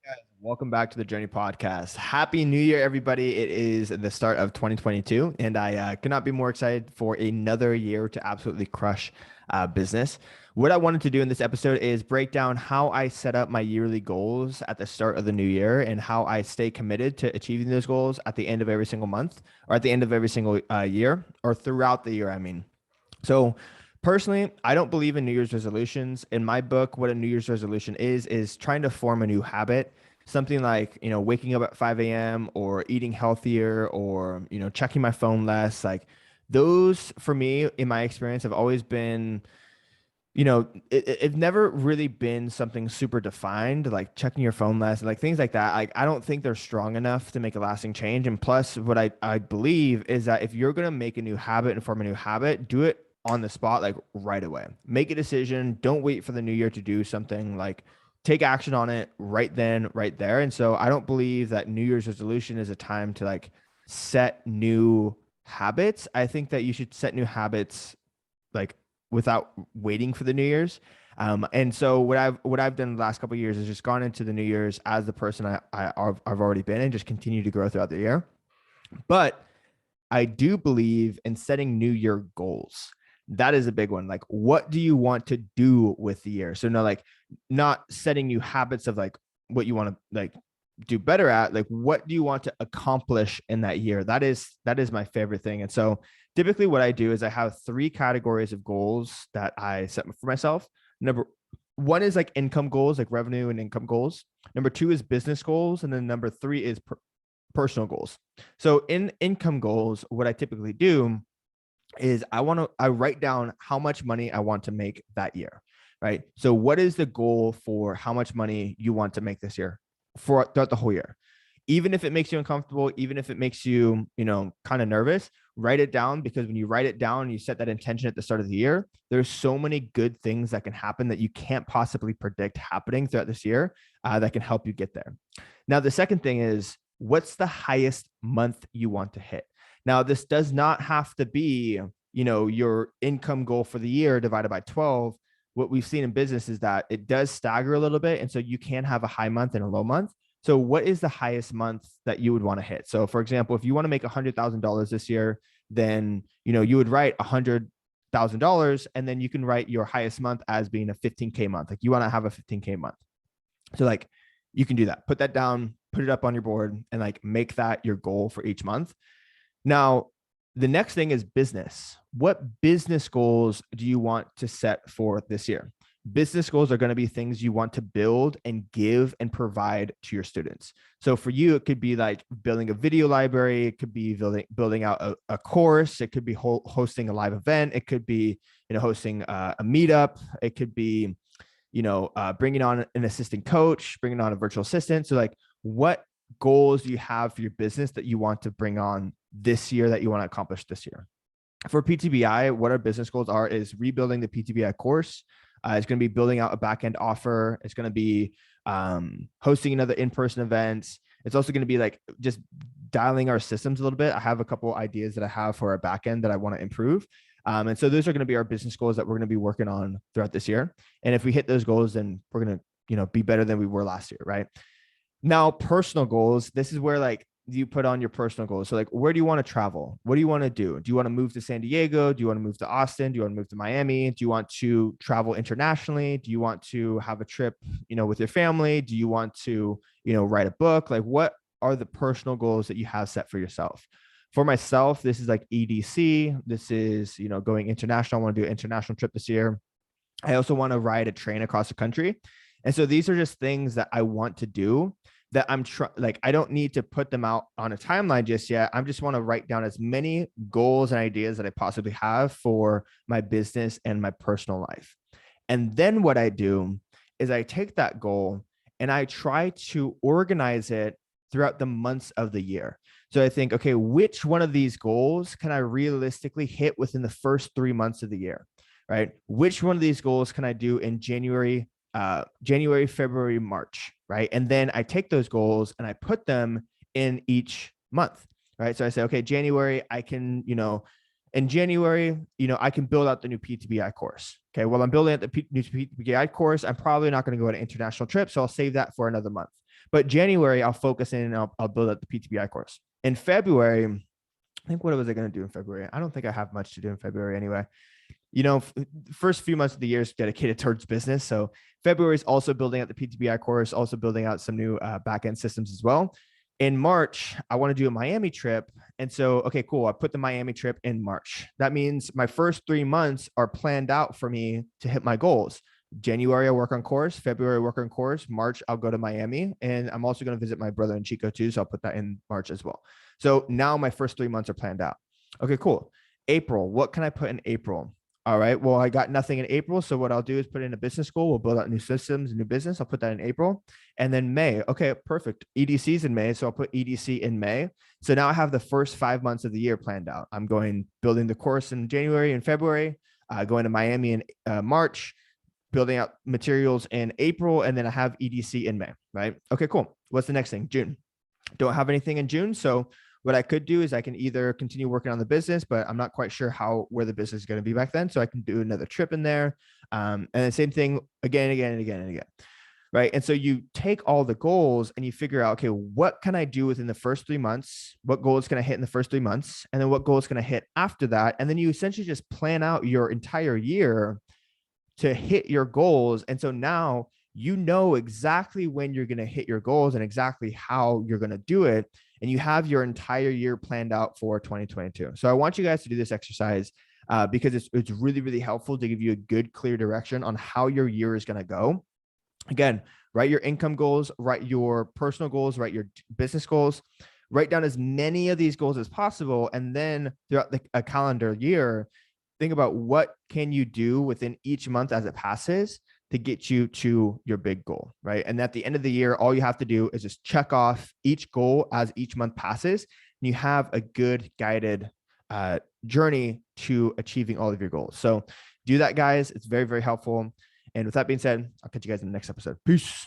Guys, welcome back to the Journey Podcast. Happy New Year, everybody. It is the start of 2022, and I could not be more excited for another year to absolutely crush business. What I wanted to do in this episode is break down how I set up my yearly goals at the start of the new year and how I stay committed to achieving those goals at the end of every single month or at the end of every single year or throughout the year, I mean. So personally, I don't believe in New Year's resolutions. In my book, what a New Year's resolution is trying to form a new habit, something like, waking up at 5 a.m. or eating healthier or, checking my phone less. Like those for me, in my experience, have always been, it's never really been something super defined, like checking your phone less, like things like that. Like I don't think they're strong enough to make a lasting change. And plus, what I believe is that if you're gonna make a new habit and form a new habit, do it on the spot, like right away. Make a decision. Don't wait for the new year to do something. Like take action on it right then, right there. And so I don't believe that New Year's resolution is a time to like set new habits. I think that you should set new habits like without waiting for the New Year's. And so what I've done the last couple of years is just gone into the New Year's as the person I've already been and just continue to grow throughout the year. But I do believe in setting New Year goals. That is a big one. Like, what do you want to do with the year? So no, like not setting new habits of like what you want to like do better at. Like, what do you want to accomplish in that year? That is my favorite thing. And so typically what I do is I have three categories of goals that I set for myself. Number one is like income goals, like revenue and income goals. Number two is business goals. And then number three is personal goals. So in income goals, what I typically do is I write down how much money I want to make that year, right? So what is the goal for how much money you want to make this year for throughout the whole year? Even if it makes you uncomfortable, even if it makes you, kind of nervous, write it down, because when you write it down, you set that intention at the start of the year. There's so many good things that can happen that you can't possibly predict happening throughout this year that can help you get there. Now, the second thing is, what's the highest month you want to hit? Now, this does not have to be, your income goal for the year divided by 12. What we've seen in business is that it does stagger a little bit. And so you can have a high month and a low month. So what is the highest month that you would want to hit? So for example, if you want to make $100,000 this year, then, you would write $100,000 and then you can write your highest month as being a 15K month. Like you want to have a 15K month. So like you can do that, put that down, put it up on your board and like make that your goal for each month. Now, the next thing is business. What business goals do you want to set for this year? Business goals are going to be things you want to build and give and provide to your students. So for you, it could be like building a video library. It could be building out a course. It could be hosting a live event. It could be, hosting a meetup. It could be, bringing on an assistant coach, bringing on a virtual assistant. So like what goals do you have for your business that you want to bring on this year, that you want to accomplish this year? For PTBI, what our business goals are is rebuilding the PTBI course. It's going to be building out a backend offer. It's going to be hosting another in-person events. It's also going to be like just dialing our systems a little bit. I have a couple ideas that I have for our backend that I want to improve. And so those are going to be our business goals that we're going to be working on throughout this year. And if we hit those goals, then we're going to, be better than we were last year, right? Now, personal goals, this is where like you put on your personal goals. So like, where do you want to travel? What do you want to do? Do you want to move to San Diego? Do you want to move to Austin? Do you want to move to Miami? Do you want to travel internationally? Do you want to have a trip, with your family? Do you want to, write a book? Like what are the personal goals that you have set for yourself? For myself, this is like EDC. This is, going international. I want to do an international trip this year. I also want to ride a train across the country. And so these are just things that I want to do that like, I don't need to put them out on a timeline just yet. I just want to write down as many goals and ideas that I possibly have for my business and my personal life. And then what I do is I take that goal and I try to organize it throughout the months of the year. So I think, okay, which one of these goals can I realistically hit within the first 3 months of the year, right? Which one of these goals can I do in January, February, March, right? And then I take those goals and I put them in each month, right? So I say, okay, January, I can, in January, I can build out the new PTBI course. Okay, well, I'm building out the new PTBI course. I'm probably not going to go on an international trip, so I'll save that for another month. But January, I'll focus in and I'll build up the PTBI course. In February, I think what was I going to do in February? I don't think I have much to do in February anyway. First few months of the year is dedicated towards business. So February is also building out the PTBI course, also building out some new backend systems as well. In March, I want to do a Miami trip. And so, okay, cool. I put the Miami trip in March. That means my first 3 months are planned out for me to hit my goals. January, I work on course. February, I work on course. March, I'll go to Miami. And I'm also going to visit my brother in Chico too. So I'll put that in March as well. So now my first 3 months are planned out. Okay, cool. April, what can I put in April? All right. Well, I got nothing in April. So what I'll do is put in a business goal. We'll build out new systems, new business. I'll put that in April. And then May. Okay, perfect. EDC's in May. So I'll put EDC in May. So now I have the first 5 months of the year planned out. I'm building the course in January and February, going to Miami in March, building out materials in April, and then I have EDC in May, right? Okay, cool. What's the next thing? June. Don't have anything in June. So what I could do is I can either continue working on the business, but I'm not quite sure where the business is going to be back then. So I can do another trip in there. And the same thing again, right? And so you take all the goals and you figure out, okay, what can I do within the first 3 months? What goals can I hit in the first 3 months? And then what goals can I hit after that? And then you essentially just plan out your entire year to hit your goals. And so now you know exactly when you're going to hit your goals and exactly how you're going to do it. And you have your entire year planned out for 2022. So I want you guys to do this exercise because it's really, really helpful to give you a good, clear direction on how your year is going to go. Again, write your income goals, write your personal goals, write your business goals, write down as many of these goals as possible. And then throughout a calendar year, think about what can you do within each month as it passes to get you to your big goal, right? And at the end of the year, all you have to do is just check off each goal as each month passes, and you have a good guided journey to achieving all of your goals. So do that, guys. It's very, very helpful. And with that being said, I'll catch you guys in the next episode. Peace.